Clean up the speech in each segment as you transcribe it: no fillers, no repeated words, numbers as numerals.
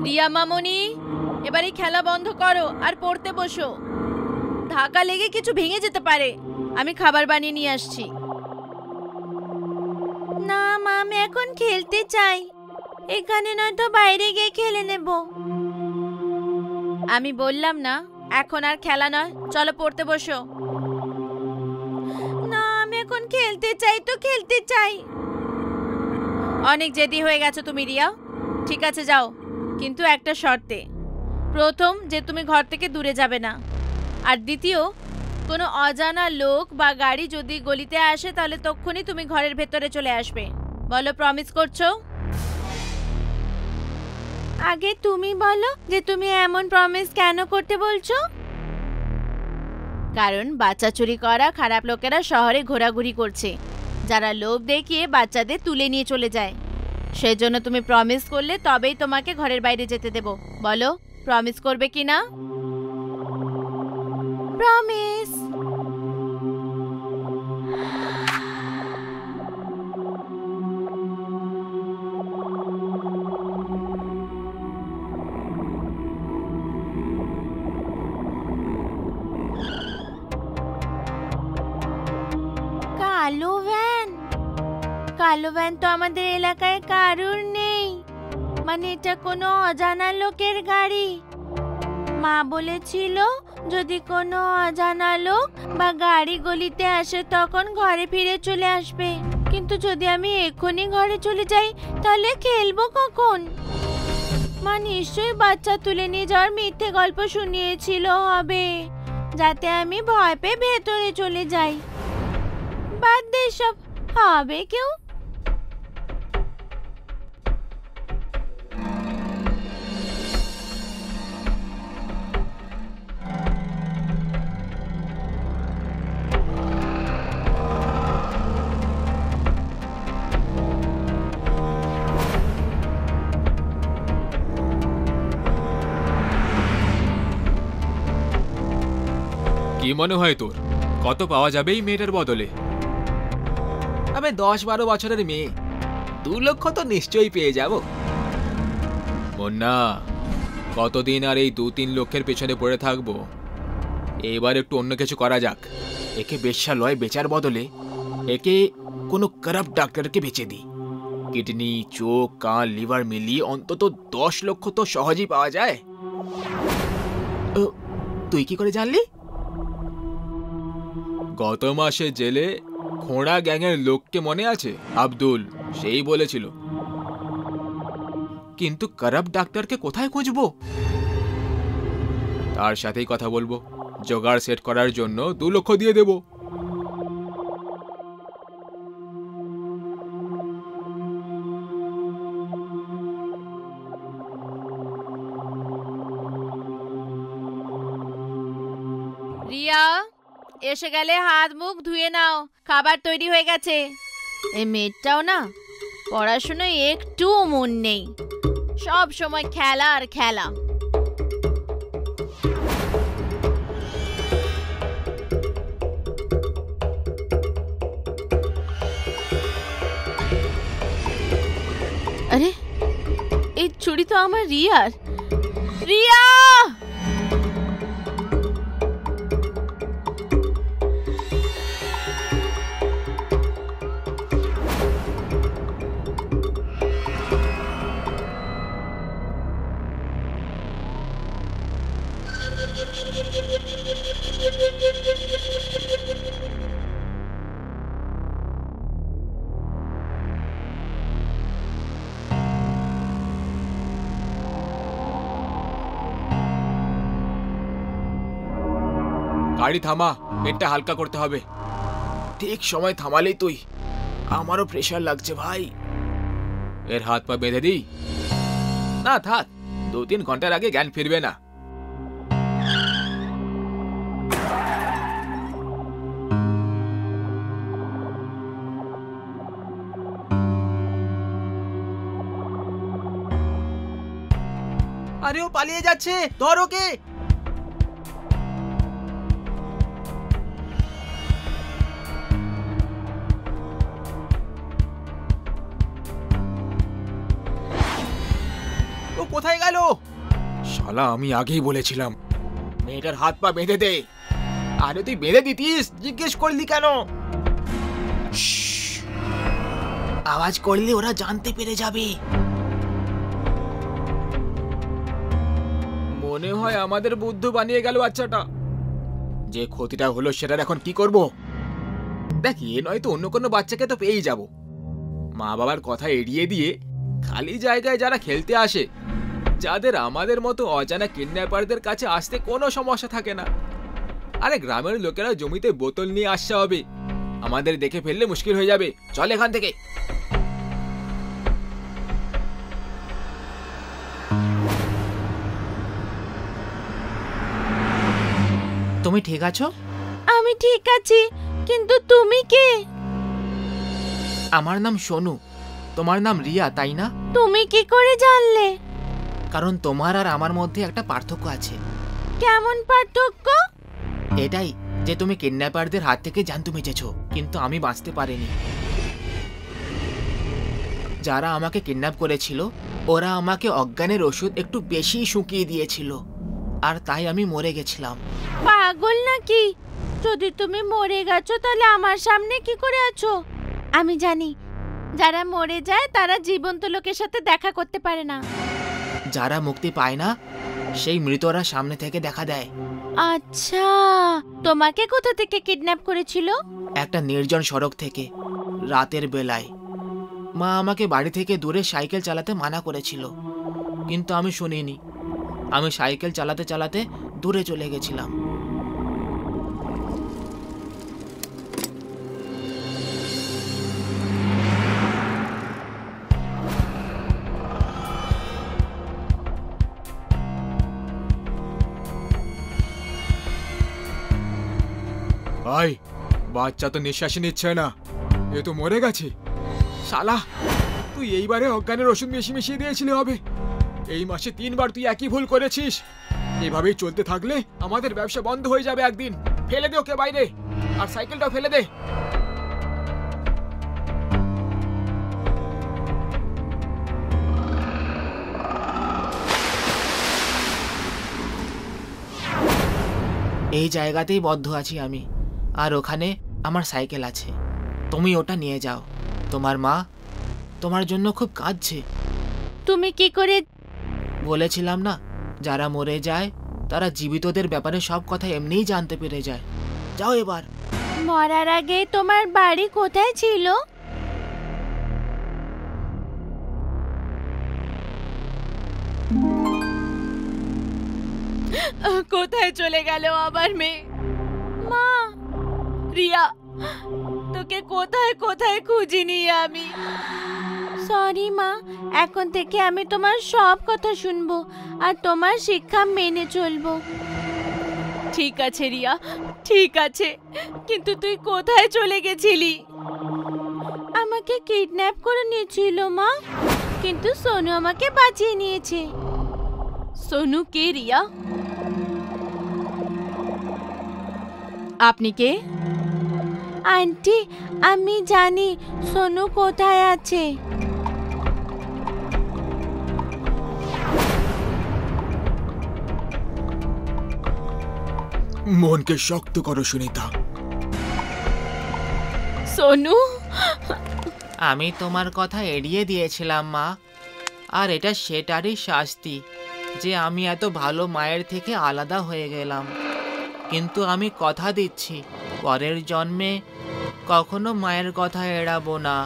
রিয়া মামনি, এবারে খেলা বন্ধ করো আর পড়তে বসো। ধাক্কা লেগে কিছু ভেঙে যেতে পারে। আমি খাবার বানিয়ে নিয়ে আসছি। না মা, আমি এখন খেলতে চাই। এখানে নয়তো বাইরে গিয়ে খেলে নেব। আমি বললাম না এখন আর খেলা নয়, চলো পড়তে বসো। না, আমি এখন খেলতে চাই তো খেলতে চাই। অনেক জেদি হয়ে গেছো তুমি রিয়া। ঠিক আছে যাও, কিন্তু একটা শর্তে। প্রথম, যে তুমি ঘর থেকে দূরে যাবে না। আর দ্বিতীয়, কোনো অজানা লোক বা গাড়ি যদি গলিতে আসে তাহলে তখনই তুমি ঘরের ভেতরে চলে আসবে। বলো, প্রমিস করছো? আগে তুমি বলো যে তুমি এমন প্রমিস কেন করতে বলছো? কারণ বাচ্চা চুরি করা খারাপ লোকেরা শহরে ঘোরাঘুরি করছে, যারা লোভ দেখিয়ে বাচ্চাদের তুলে নিয়ে চলে যায়। সেজন্য তুমি প্রমিস করলে তবেই তোমাকে ঘরের বাইরে যেতে দেব। বলো, প্রমিস করবে কি না? প্রমিস। কালো ভ্যান? কালো ভ্যান তো আমাদের এলাকায় কারুর নেই। মানে এটা কোনো অজানা লোকের গাড়ি। মা বলেছিল যদি কোনো অজানা লোক বা গাড়ি গলিতে আসে তখন ঘরে ফিরে চলে আসবে। কিন্তু যদি আমি এক্ষুনি ঘরে চলে যাই তাহলে খেলবো কখন? মা নিশ্চয়ই বাচ্চা তুলে নিয়ে যাওয়ার মিথ্যে গল্প শুনিয়েছিল হবে, যাতে আমি ভয় পেয়ে ভেতরে চলে যাই। বাদ দে সব, হবে কেউ? কি মনে হয় তোর, কত পাওয়া যাবে এই মেয়েটার বদলে? আমি 10-12 বছরের মেয়ে, 2 লক্ষ তো নিশ্চয়ই পেয়ে যাব। মুন্না, কতদিন আর এই 2-3 লক্ষের পেছনে পড়ে থাকবো? এবার একটু অন্য কিছু করা যাক। একে বেশ্যালয় বেচার বদলে একে কোনো কারাপ্ট ডাক্তারকে বেচে দিই। কিডনি, চোখ, কান, লিভার মিলিয়ে অন্তত 10 লক্ষ তো সহজেই পাওয়া যায়। তুই কি করে জানলি? গত মাসে জেলে খোঁড়া গ্যাংয়ের লোককে মনে আছে? আব্দুল, সেই বলেছিল। কিন্তু কারাপ্ট ডাক্তারকে কোথায় খুঁজবো? তার সাথেই কথা বলবো। জোগাড় সেট করার জন্য 2 লক্ষ দিয়ে দেব। রিয়া, এসে গেলে হাত মুখ ধুয়ে নাও, খাবার তৈরি হয়ে গেছে। এই মেয়েটাও না পড়াশোনায় একটু মন নেই, সব সময় খেলা আর খেলা। আরে, এই ছুরি তো আমার রিয়ার। রিয়া! গাড়ি থামা, পেটটা হালকা করতে হবে। ঠিক সময় থামালেই তুই। আমারও প্রেশার লাগছে ভাই। এর হাত পা বেঁধে দিই? না থাক, 2-3 ঘন্টার আগে জ্ঞান ফিরবে না। আরে ও পালিয়ে যাচ্ছে, ধর ওকে। ও কোথায় গেল? শালা, আমি আগেই বলেছিলাম মেয়েটার হাত পা বেঁধে দে। আরে তুই বেঁধে দিতিস, জিজ্ঞেস করলি কেন? আওয়াজ করলে ওরা জানতে পেরে যাবে। মনে হয় আমাদের বুদ্ধু বানিয়ে গেল বাচ্চাটা। যে ক্ষতিটা হলো সেটার এখন কি করব? দেখ, এ নয় তো অন্য কোনো বাচ্চাকে তো পেয়েই যাব। মা বাবার কথা এড়িয়ে দিয়ে খালি জায়গায় যারা খেলতে আসে, যাদের আমাদের মতো অজানা কিডন্যাপারদের কাছে আসতে কোনো সমস্যা থাকে না। আরে গ্রামের লোকেরা জমিতে বোতল নিয়ে আসছে হবে, আমাদের দেখে ফেললে মুশকিল হয়ে যাবে। চল এখান থেকে। তুমি ঠিক আছো? আমি ঠিক আছি, কিন্তু তুমি কে? আমার নাম সোনু। তোমার নাম রিয়া, তাই না? তুমি কি করে জানলে? কারণ তোমার আর আমার মধ্যে একটা পার্থক্য আছে। কেমন পার্থক্য? এটাই যে তুমি কিডন্যাপারদের হাত থেকে জানতু বেঁচেছো, কিন্তু আমি বাঁচতে পারিনি। যারা আমাকে কিডন্যাপ করেছিল ওরা আমাকে অজ্ঞানের ওষুধ একটু বেশি শুকিয়ে দিয়েছিল, আর তাই আমি মরে গেছিলাম। পাগল নাকি? যদি তুমি মরে গেছো তাহলে আমার সামনে কি করে আছো? আমি জানি যারা মরে যায় তারা জীবন্ত লোকের সাথে দেখা করতে পারে না। যারা মুক্তি পায় না সেই মৃতরা সামনে থেকে দেখা দেয়। আচ্ছা, তোমাকে কোথা থেকে কিডন্যাপ করেছিল? একটা নির্জন সড়ক থেকে, রাতের বেলায়। মা আমাকে বাড়ি থেকে দূরে সাইকেল চালাতে মানা করেছিল, কিন্তু আমি শুনিনি। আমি সাইকেল চালাতে চালাতে দূরে চলে গেছিলাম। ভাই, বাচ্চা তো নিঃশ্বাসই নিচ্ছে না, এ তো মরে গেছে। শালা, তুই এইবারে অজ্ঞানের ওষুধ বেশি মিশিয়ে দিয়েছিলে হবে। এই মাসে 3 বার তুই একই ভুল করেছিস। এভাবেই চলতে থাকলে আমাদের ব্যবসা বন্ধ হয়ে যাবে একদিন। ফেলে দে ওকে বাইরে, আর সাইকেলটাও ফেলে দে। এই জায়গাতেই বদ্ধ আছি আমি, আর ওখানে আমার সাইকেল আছে। তুমি ওটা নিয়ে যাও। তোমার মা তোমার জন্য খুব কাঁদছে। তুমি কি করে? বলেছিলাম না, যারা মরে যায় তারা জীবিতদের ব্যাপারে সব কথা এমনিই জানতে পেরে যায়। যাও এবার। মরার আগে তোমার বাড়ি কোথায় ছিল? কোথায় চলে গেল আমার মেয়ে? মা, রিয়া, তোকে কোথায় কোথায় খুঁজিনি আমি। সরি মা, এখন থেকে আমি তোমার সব কথা শুনবো আর তোমার শিক্ষা মেনে চলবো। ঠিক আছে রিয়া, ঠিক আছে, কিন্তু তুই কোথায় চলে গেছিলি? আমাকে কিডন্যাপ করে নিয়েছিল মা, কিন্তু সোনু আমাকে বাঁচিয়ে নিয়েছে। সোনু কে রিয়া? আপনি কে? আন্টি, আমি জানি সোনু কোথায় আছে। মনকে শক্ত করো সুনিতা। সোনু, আমি তোমার কথা এড়িয়ে দিয়েছিলাম মা, আর এটা সেটারই শাস্তি যে আমি এত ভালো মায়ের থেকে আলাদা হয়ে গেলাম। কিন্তু আমি কথা দিচ্ছি পরের জন্মে কখনো মায়ের কথা এড়াবো না।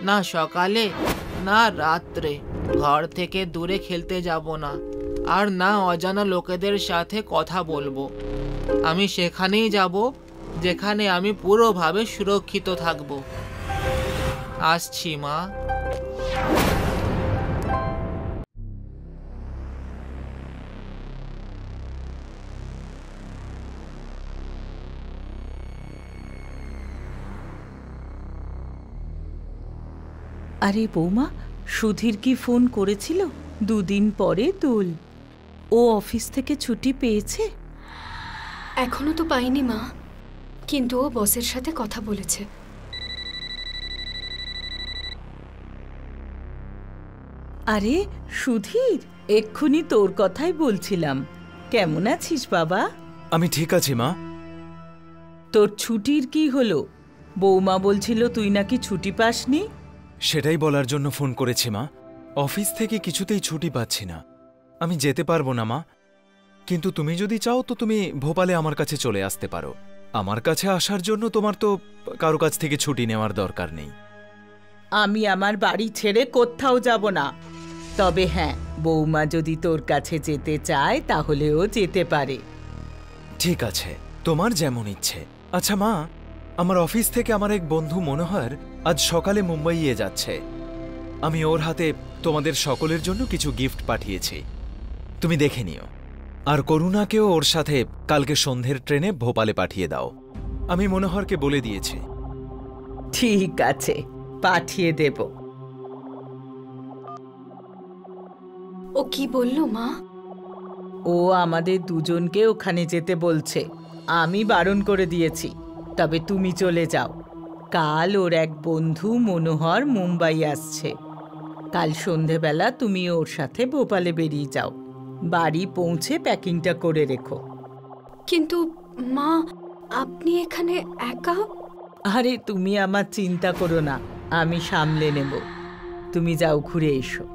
না সকালে না রাত্রে ঘর থেকে দূরে খেলতে যাব না, আর না অজানা লোকেদের সাথে কথা বলবো। আমি সেখানেই যাব যেখানে আমি পুরোভাবে সুরক্ষিত থাকব। আসছি মা। আরে বৌমা, সুধীর কি ফোন করেছিল? 2 দিন পরে দোল। ও অফিস থেকে ছুটি পেয়েছে? এখনো তো পাইনি মা, কিন্তু ও বসের সাথে কথা বলেছে। আরে সুধীর, এক্ষুনি তোর কথাই বলছিলাম। কেমন আছিস বাবা? আমি ঠিক আছি মা। তোর ছুটির কি হলো? বৌমা বলছিল তুই নাকি ছুটি পাসনি। সেটাই বলার জন্য ফোন করেছি মা। অফিস থেকে কিছুতেই ছুটি পাচ্ছি না। আমি যেতে পারবো না মা, কিন্তু তুমি যদি চাও তো তুমি ভোপালে আমার কাছে চলে আসতে পারো। আমার কাছে আসার জন্য তোমার তো কারো কাছ থেকে ছুটি নেওয়ার দরকার নেই। আমি আমার বাড়ি ছেড়ে কোথাও যাব না। তবে হ্যাঁ, বৌমা যদি তোর কাছে যেতে চায় তাহলে ও যেতে পারে। ঠিক আছে, তোমার যেমন ইচ্ছে। আচ্ছা মা, আমার অফিস থেকে আমার এক বন্ধু মনোহর আজ সকালে মুম্বাইয়ে যাচ্ছে। আমি ওর হাতে তোমাদের সকলের জন্য কিছু গিফট পাঠিয়েছি, তুমি দেখে নিও। আর করুণাকেও ওর সাথে কালকে সন্ধ্যের ট্রেনে ভোপালে পাঠিয়ে দাও। আমি মনোহরকে বলে দিয়েছি। ঠিক আছে, পাঠিয়ে দেব। ও কি বলল মা? ও আমাদের দুজনকে ওখানে যেতে বলছে। আমি বারণ করে দিয়েছি, তবে তুমি চলে যাও। কাল ওর এক বন্ধু মনোহর মুম্বাই আসছে। কাল সন্ধেবেলা তুমি ওর সাথে ভোপালে বেরিয়ে যাও। বাড়ি পৌঁছে প্যাকিংটা করে রেখো। কিন্তু মা, আপনি এখানে একা? আরে তুমি আমার চিন্তা করো না, আমি সামলে নেব। তুমি যাও, ঘুরে এসো।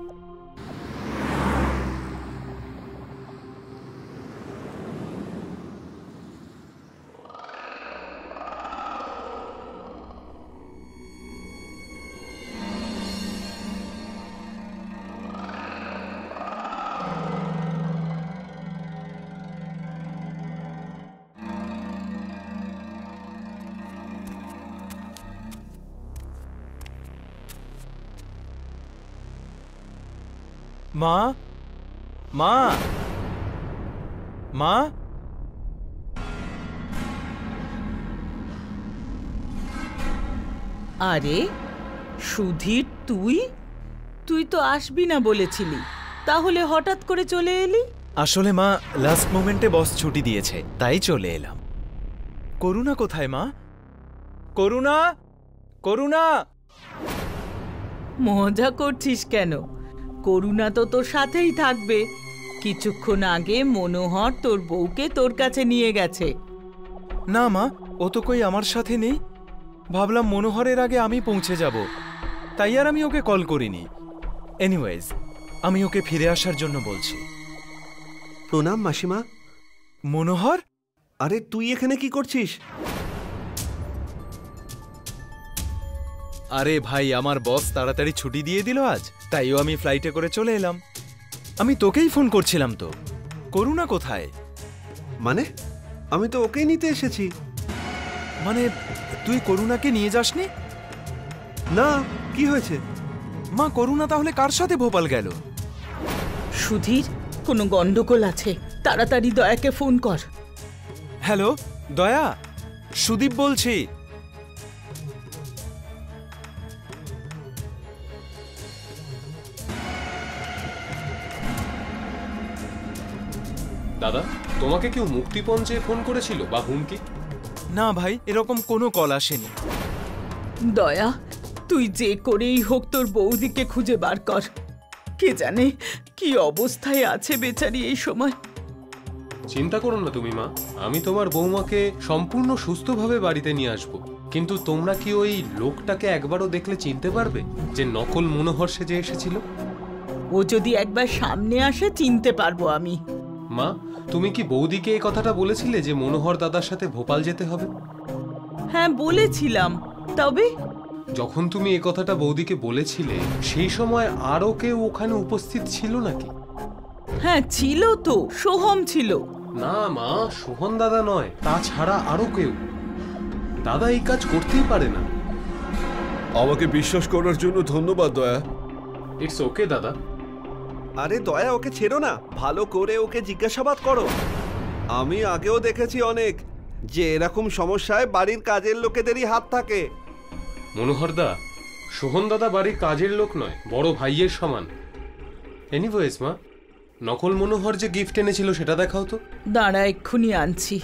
মা, মা, মা, আরে সুধীর, তুই তো আসবি না বলেছিলি, তাহলে হঠাৎ করে চলে এলি? আসলে মা, লাস্ট মোমেন্টে বস ছুটি দিয়েছে, তাই চলে এলাম। করুণা কোথায় মা? করুণা, করুণা! মজা করছিস কেন? করুণা তো তোর সাথেই থাকবে। কিছুক্ষণ আগে মনোহর তোর বউকে তোর কাছে নিয়ে গেছে। না মা, ও তো কই আমার সাথে নেই। ভাবলাম মনোহরের আগে আমি পৌঁছে যাব, তাই আর আমি ওকে কল করিনি। এনিওয়েজ, আমি ওকে ফিরে আসার জন্য বলছি। প্রণাম মাসিমা। মনোহর, আরে তুই এখানে কি করছিস? আরে ভাই, আমার বস তাড়াতাড়ি ছুটি দিয়ে দিল আজ, তাইও আমি ফ্লাইটে করে চলে এলাম। আমি তোকেই ফোন করছিলাম তো। করুণা কোথায়? মানে আমি তো ওকেই নিতে এসেছি। মানে তুই করুণাকে নিয়ে যাসনি? না, কি হয়েছে? মা, করুণা তাহলে কার সাথে ভোপাল গেল? সুধীর, কোনো গন্ডগোল আছে, তাড়াতাড়ি দয়াকে ফোন কর। হ্যালো দয়া, সুদীপ বলছি। দাদা, তোমাকে কেউ মুক্তিপণ চেয়ে ফোন করেছিল বা হুমকি? না ভাই, এরকম কোনো কল আসেনি। দয়া, তুই যে করেই হোক তোর বৌদিকে খুঁজে বার কর। কে জানে কি অবস্থায় আছে বেচারি এই সময়। চিন্তা করো না তুমি মা, আমি তোমার বৌমাকে সম্পূর্ণ সুস্থভাবে বাড়িতে নিয়ে আসব। কিন্তু তোমরা কি ওই লোকটাকে একবারও দেখলে চিনতে পারবে, যে নকল মনোহর সেজে এসেছিল? ও যদি একবার সামনে আসে চিনতে পারবো আমি। মা, তুমি কি বৌদিকে এই কথাটা বলেছিলে যে মনোহর দাদার সাথে ভোপাল যেতে হবে? হ্যাঁ বলেছিলাম, তবে যখন তুমি এই কথাটা বৌদিকে বলেছিলে সেই সময় আরও কেউ ওখানে উপস্থিত ছিল নাকি? হ্যাঁ ছিল তো, সোহম ছিল। না মা, সোহন দাদা নয়, তাছাড়া আরো কেউ। দাদা এই কাজ করতেই পারে না। আমাকে বিশ্বাস করার জন্য ধন্যবাদ দয়া। ইটস ওকে দাদা। আরে দয়া, ওকে ছেড়ো না, ভালো করে ওকে জিজ্ঞাসাবাদ করো। আমি আগেও দেখেছি অনেক, যে এরকম সমস্যায় বাড়ির কাজের লোকেদেরই হাত থাকে। মনোহর দা, সোহন দাদা বাড়ির কাজের লোক নয়, বড় ভাইয়ের সমান। এনিওয়েজ মা, নকল মনোহর যে গিফট এনেছিল সেটা দেখাও তো। দাঁড়া, এক্ষুনি আনছি।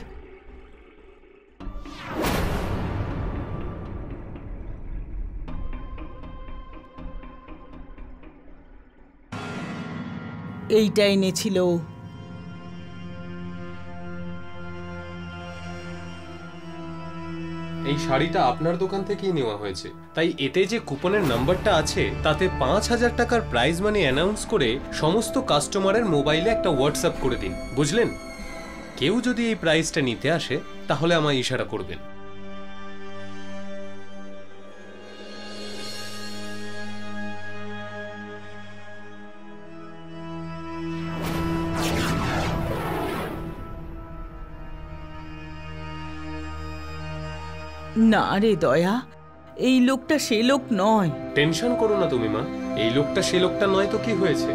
এইটা এনেছিল। এই শাড়িটা আপনার দোকান থেকেই নেওয়া হয়েছে, তাই এতে যে কুপনের নাম্বারটা আছে তাতে 5,000 টাকার প্রাইজ মানি অ্যানাউন্স করে সমস্ত কাস্টমারের মোবাইলে একটা হোয়াটসঅ্যাপ করে দিন, বুঝলেন? কেউ যদি এই প্রাইজটা নিতে আসে তাহলে আমায় ইশারা করবেন। না রে দয়া, এই লোকটা সে লোক নয়। টেনশন করো না তুমি মা, এই লোকটা সে লোকটা নয় তো কি হয়েছে,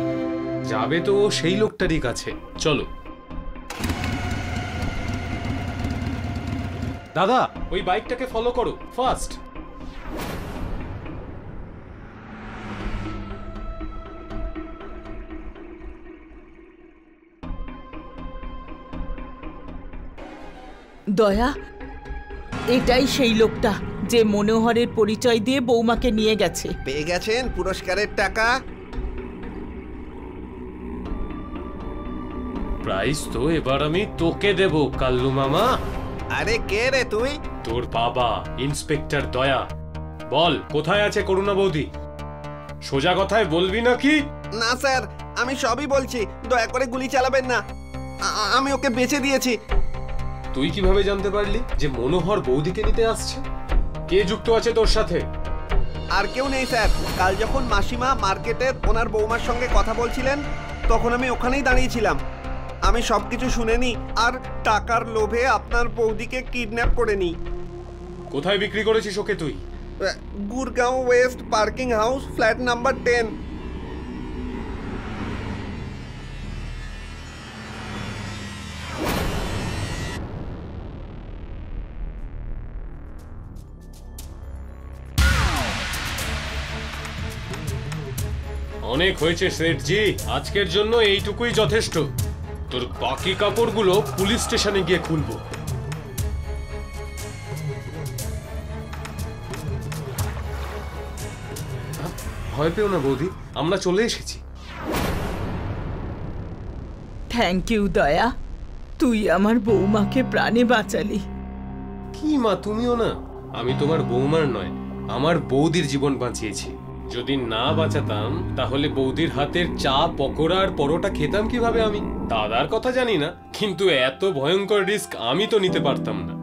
যাবে তো ও সেই লোকটারই কাছে। চলো দাদা, ওই বাইকটাকে ফলো করো, ফাস্ট। দয়া, এটাই সেই লোকটা যে মনোহরের পরিচয় দিয়ে বৌমাকে নিয়ে গেছে। পেয়ে গেছেন পুরস্কারের টাকা? প্রাইজ তো এবার আমি তোকে দেব কাল্লু মামা। আরে কে রে তুই? তোর বাবা, ইন্সপেক্টর দয়া। বল, কোথায় আছে করুণা বৌদি? সোজা কথায় বলবি নাকি? না স্যার, আমি সবই বলছি, দয়া করে গুলি চালাবেন না, আমি ওকে বেঁচে দিয়েছি। তুই কিভাবে জানতে পারলি যে মনোহর বৌদিকে নিতে আসছে? কে যুক্ত আছে তোর সাথে? আর কেউ নেই স্যার, কাল যখন মাসিমা মার্কেটের ওনার বৌমার সঙ্গে কথা বলছিলেন তখন আমি ওখানেই দাঁড়িয়েছিলাম। আমি সবকিছু শুনেনি আর টাকার লোভে আপনার বৌদিকে কিডন্যাপ করে নিই। কোথায় বিক্রি করেছিস ওকে তুই? Gurgaon West parking house, flat number 10। অনেক হয়েছে সেঠজি, আজকের জন্য এইটুকুই যথেষ্ট। তোর বাকি কাপড়গুলো পুলিশ স্টেশনে গিয়ে খুলবো। ভয় পেও না বৌদি, আমরা চলে এসেছি। থ্যাংক ইউ দয়া, তুই আমার বৌমাকে প্রাণে বাঁচালি। কি মা, তুমিও না? আমি তোমার বৌমার নয়, আমার বৌদির জীবন বাঁচিয়েছি। যদি না বাঁচাতাম তাহলে বৌদির হাতের চা, পকোড়া আর পরোটা খেতাম কিভাবে আমি? দাদার কথা জানি না, কিন্তু এত ভয়ঙ্কর রিস্ক আমি তো নিতে পারতাম না।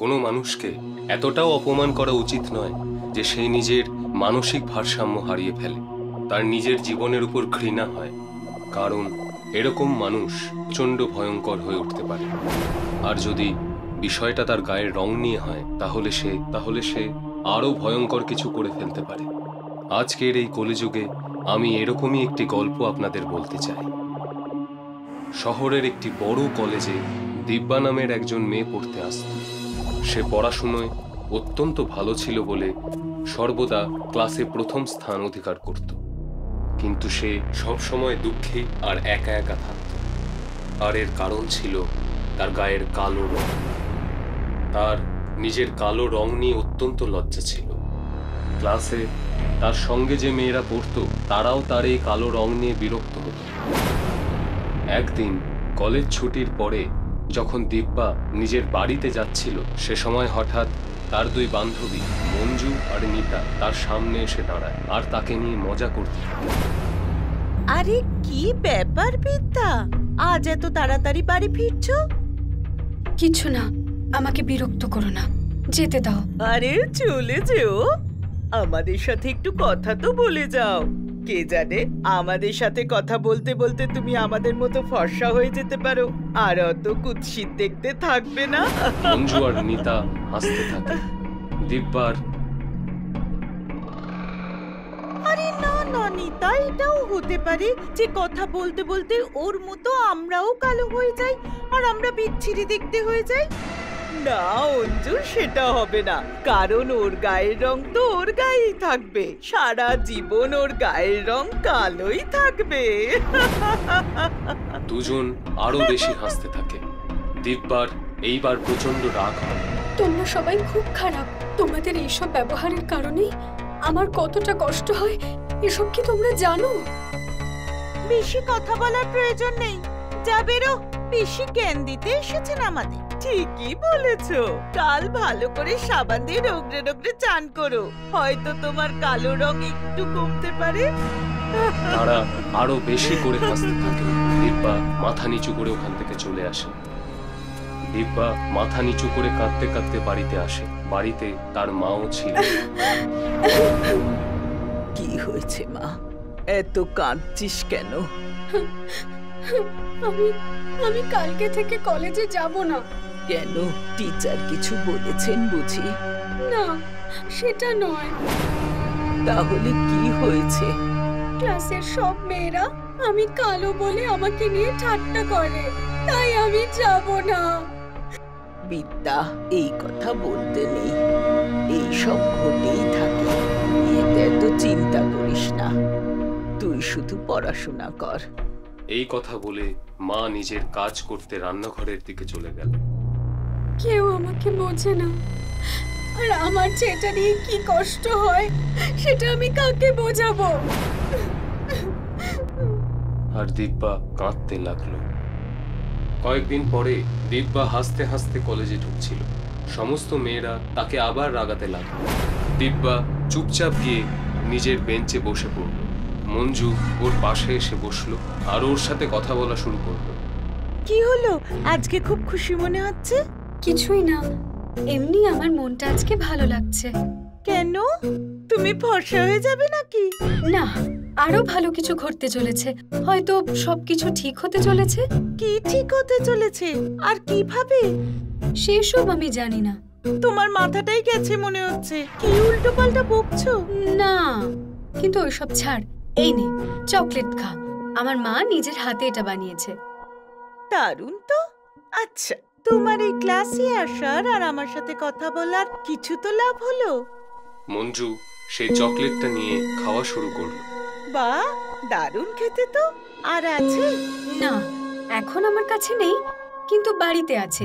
কোনো মানুষকে এতটাও অপমান করা উচিত নয় যে সে নিজের মানসিক ভারসাম্য হারিয়ে ফেলে, তার নিজের জীবনের উপর ঘৃণা হয়, কারণ এরকম মানুষ প্রচণ্ড ভয়ঙ্কর হয়ে উঠতে পারে। আর যদি বিষয়টা তার গায়ের রং নিয়ে হয় তাহলে সে আরো ভয়ঙ্কর কিছু করে ফেলতে পারে। আজকের এই কলিযুগে আমি এরকমই একটি গল্প আপনাদের বলতে চাই। শহরের একটি বড় কলেজে দিব্যা নামের একজন মেয়ে পড়তে আসত। সে পড়াশুনোয় অত্যন্ত ভালো ছিল বলে সর্বদা ক্লাসে প্রথম স্থান অধিকার করত, কিন্তু সে সবসময় দুঃখী আর একা একা থাকত। আর এর কারণ ছিল তার গায়ের কালো রং। তার নিজের কালো রং নিয়ে অত্যন্ত লজ্জা ছিল। ক্লাসে তার সঙ্গে যে মেয়েরা পড়তো তারাও তার এই কালো রং নিয়ে বিরক্ত হতো। একদিন কলেজ ছুটির পরে যখন দিব্যা নিজের বাড়িতে যাচ্ছিল, সে সময় হঠাৎ তার দুই বান্ধবী মঞ্জু আর নিতা তার সামনে এসে দাঁড়ায় আর তাকে নিয়ে মজা করতে থাকে। আরে কি ব্যাপার বিদ্যা, আজ এত তাড়াতাড়ি বাড়ি ফিরছো? কিছু না, আমাকে বিরক্ত করো না, যেতে দাও। আরে চলে যেও, আমাদের সাথে একটু কথা তো বলে যাও। কে জানে, আমাদের সাথে কথা বলতে বলতে তুমি আমাদের মতো ফর্সা হয়ে যেতে পারো আর অত কুৎসিত দেখতে থাকবে না। মঞ্জু আর নিতা হাসতে থাকে। দিব্যার আরে না না নিতা, এটাও হতে পারে যে কথা বলতে বলতে ওর মতো আমরাও কালো হয়ে যাই আর আমরা বিচ্ছিরি দেখতে হয়ে যাই। না অঞ্জু, সেটা হবে না, কারণ ওর গায়ের রং তো ওর গায়েই থাকবে, সারা জীবন ওর গায়ের রং কালোই থাকবে। দুজন আরো বেশি হাসতে থাকে। দিব্যার এইবার প্রচন্ড রাগ হয়। তোমরা সবাই খুব খারাপ। তোমাদের এইসব ব্যবহারের কারণেই আমার কতটা কষ্ট হয় এসব কি তোমরা জানো? বেশি কথা বলার প্রয়োজন নেই, যা বেরো। বেশি জ্ঞান দিতে এসেছেন আমাদের। ঠিকই বলেছো, কাল ভালো করে সাবান দিয়ে রগড়ে রগড়ে চান করো, হয়তো তোমার কালো রং একটু কমতে পারে। তারা আরো বেশি করে হাসতে থাকে। দিব্যা মাথা নিচু করে ওখান থেকে চলে আসে। দিব্যা মাথা নিচু করে কাঁদতে কাঁদতে বাড়িতে আসে। বাড়িতে তার মাও ছিল। কি হয়েছে মা, এত কাঁদছিস কেন? আমি কালকে থেকে কলেজে যাব না। কেন, টিচার কিছু বলেছেন বুঝি? না, সেটা নয়। তাহলে কি হয়েছে? ক্লাসের সব মেয়েরা আমি কালো বলে আমাকে নিয়ে ঠাট্টা করে, তাই আমি যাব না। বিদ্যা, এই কথা বলতে নেই, এই সব ঘটেই থাকে, এতে এত চিন্তা করিস না, তুই শুধু পড়াশোনা কর। এই কথা বলে মা নিজের কাজ করতে রান্নাঘরের দিকে চলে গেল। কেউ আমাকে বোঝে না, আর আমার যেটা নিয়ে কি কষ্ট হয় সেটা আমি কাকে বোঝাবো? আর দিব্যা কাঁদতে লাগলো। কয়েকদিন পরে দিব্যা হাসতে হাসতে কলেজে ঢুকছিল। সমস্ত মেয়েরা তাকে আবার রাগাতে লাগলো। দিব্যা চুপচাপ গিয়ে নিজের বেঞ্চে বসে পড়ল। মঞ্জু ওর পাশে এসে বসলো আর ওর সাথে কথা বলা শুরু করলো। কি হলো, আজকে খুব খুশি মনে হচ্ছে? কিছুই না, এমনি আমার মনটা আজকে ভালো লাগছে। কেন, তুমি ফর্সা হয়ে যাবে নাকি? না, আরো ভালো কিছু ঘটতে চলেছে, হয়তো সবকিছু ঠিক হতে চলেছে। কি ঠিক হতে চলেছে, আর কিভাবে সেসব আমি জানি না। তোমার মাথাটাই গেছে মনে হচ্ছে, কি উল্টো পাল্টা বকছো। না, কিন্তু ওইসব ছাড়, এই নে চকলেট খা, আমার মা নিজের হাতে এটা বানিয়েছে। দারুণ তো। আচ্ছা, তোমার এই ক্লাসে আসার আর আমার সাথে কথা বলার কিছু তো লাভ হলো। মঞ্জু সেই চকলেটটা নিয়ে খাওয়া শুরু করলো। বাহ, দারুণ খেতে তো। আর আছে? না, এখন আমার কাছে নেই, কিন্তু বাড়িতে আছে।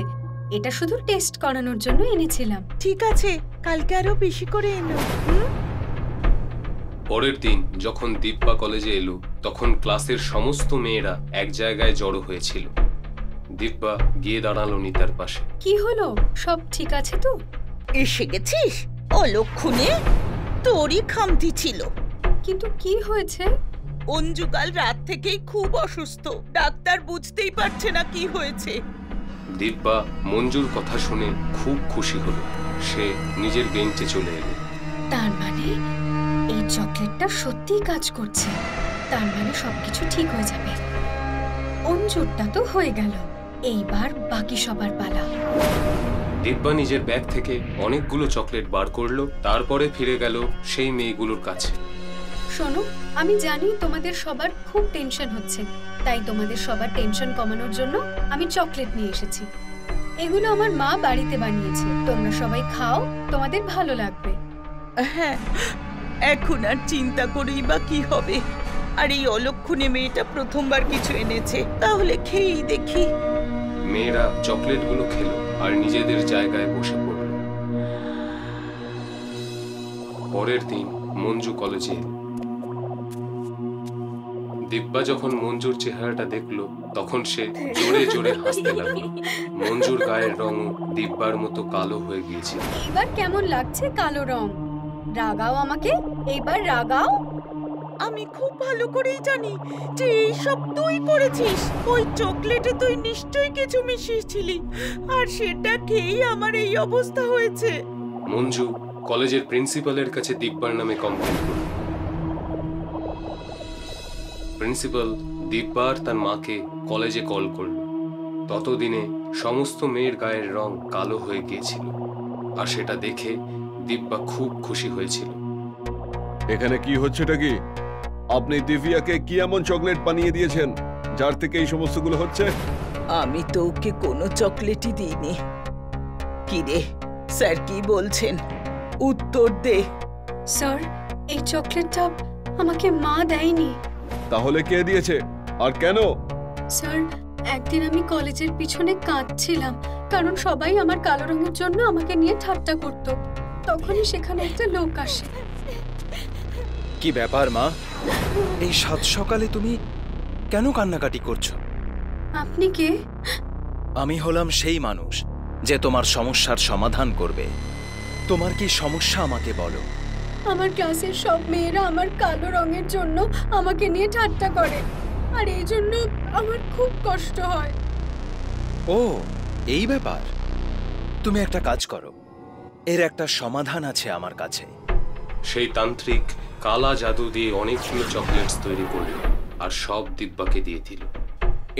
এটা শুধু টেস্ট করানোর জন্য এনেছিলাম। ঠিক আছে, কালকে আরো বেশি করে এনো। পরের দিন যখন দিব্যা কলেজে এলো, তখন ক্লাসের সমস্ত মেয়েরা এক জায়গায় জড়ো হয়েছিল। দিব্যা গিয়ে দাঁড়ালো নিতার পাশে। কি হলো, সব ঠিক আছে তো? এসে গেছিস? অলক্ষণে তোরই খামতি ছিল। কিন্তু কি হয়েছে? অঞ্জু কাল রাত থেকেই খুব অসুস্থ, ডাক্তার বুঝতেই পারছে না কি হয়েছে। দিব্যা মঞ্জুর কথা শুনে খুব খুশি হলো। সে নিজের বেঞ্চে চলে এলো। তার মানে এই চকলেটটা সত্যিই কাজ করছে, তার মানে সবকিছু ঠিক হয়ে যাবে। অঞ্জুরটা তো হয়ে গেল, এইবার বাকি সবার পালা। দিব্যা নিজের ব্যাগ থেকে অনেকগুলো চকলেট বার করলো, তারপরে ফিরে গেল সেই মেয়েগুলোর কাছে। শোনো, আমি জানি তোমাদের সবার খুব টেনশন হচ্ছে, তাই তোমাদের সবার টেনশন কমানোর জন্য আমি চকলেট নিয়ে এসেছি। এগুলো আমার মা বাড়িতে বানিয়েছে, তোমরা সবাই খাও, তোমাদের ভালো লাগবে। হ্যাঁ, এখন আর চিন্তা করেই বা কি হবে। আর এই অলক্ষণে মেয়েটা প্রথমবার কিছু এনেছে, তাহলে খেয়েই দেখি। মেয়েরা চকলেটগুলো খেলো আর নিজেদের জায়গায় বসে পড়ল। পরের দিন মঞ্জু কলেজে এলো। দিব্যা যখন মঞ্জুর চেহারাটা দেখলো, তখন সে জোরে জোরে হাসতে লাগলো। মঞ্জুর গায়ের রঙও দিব্যার মতো কালো হয়ে গিয়েছিল। এবার কেমন লাগছে কালো রং? রাগাও আমাকে, এইবার রাগাও। আমি খুব ভালো করেই জানি যে এই সব তুই করেছিস। ওই চকলেটে তুই নিশ্চয়ই কিছু মিশিয়েছিলি, আর সেটা খেয়েই আমার এই অবস্থা হয়েছে। মঞ্জু কলেজের প্রিন্সিপালের কাছে দিব্যার নামে কমপ্লেন করল। প্রিন্সিপাল দিব্যা আর তার মাকে কলেজে কল করল। ততদিনে সমস্ত মেয়ের গায়ের রং কালো হয়ে গিয়েছিল, আর সেটা দেখে দিব্যা খুব খুশি হয়েছিল। এখানে কি হচ্ছেটা কি? আপনি দিব্যাকে কি এমন চকলেট বানিয়ে দিয়েছেন যার থেকে এই সমস্তগুলো হচ্ছে? আমি তো ওকে কোনো চকলেটই দিইনি। কি রে, স্যার কি বলছেন? উত্তর দে। স্যার, এই চকলেটটা আমাকে মা দেয়নি। তাহলে কে দিয়েছে আর কেন? স্যার, একদিন আমি কলেজের পিছনে কাঁদছিলাম, কারণ সবাই আমার কালো রঙের জন্য আমাকে নিয়ে ঠাট্টা করত। তখনই সেখানে একটা লোক আসে। কি ব্যাপার মা, এই সাত সকালে তুমি কেন কান্নাকাটি করছো? আপনি কে? আমি হলাম সেই মানুষ যে তোমার সমস্যার সমাধান করবে। তোমার কি সমস্যা আমাকে বলো। আমার ক্লাসের সব মেয়েরা আমার কালো রঙের জন্য আমাকে নিয়ে ঠাট্টা করে, আর এই জন্য আমার খুব কষ্ট হয়। ও, এই ব্যাপার। তুমি একটা কাজ করো, এর একটা সমাধান আছে আমার কাছে। সেই তান্ত্রিক কালা জাদু দিয়ে অনেকগুলো চকলেটস তৈরি করল আর সব দিব্যাকে দিয়ে দিল।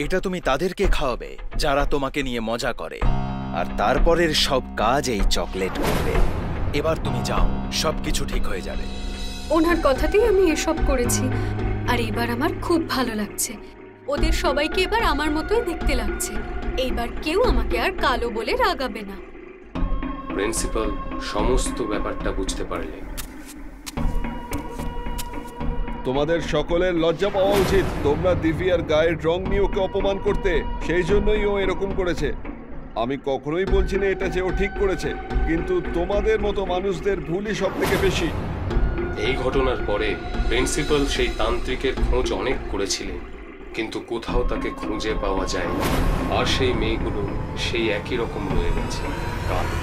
এটা তুমি তাদেরকে খাওয়াবে যারা তোমাকে নিয়ে মজা করে, আর তারপরের সব কাজ এই চকলেট করবে। এবার তুমি যাও, সবকিছু ঠিক হয়ে যাবে। ওনার কথাতেই আমি এসব করেছি, আর এবার আমার খুব ভালো লাগছে। ওদের সবাইকে এবার আমার মতোই দেখতে লাগছে। এইবার কেউ আমাকে আর কালো বলে রাগাবে না। প্রিন্সিপাল সমস্ত ব্যাপারটা বুঝতে পারলেন। তোমাদের সকলের লজ্জা পাওয়া উচিত। তোমরা দিব্যার গায়ের রং নিয়ে ওকে অপমান করতে, সেই জন্যই ও এরকম করেছে। আমি কখনোই বলছি না এটা যে ও ঠিক করেছে, কিন্তু তোমাদের মতো মানুষদের ভুলই সব থেকে বেশি। এই ঘটনার পরে প্রিন্সিপাল সেই তান্ত্রিকের খোঁজ অনেক করেছিলেন, কিন্তু কোথাও তাকে খুঁজে পাওয়া যায়নি। আর সেই মেয়েগুলো সেই একই রকম রয়ে গেছে, কালো।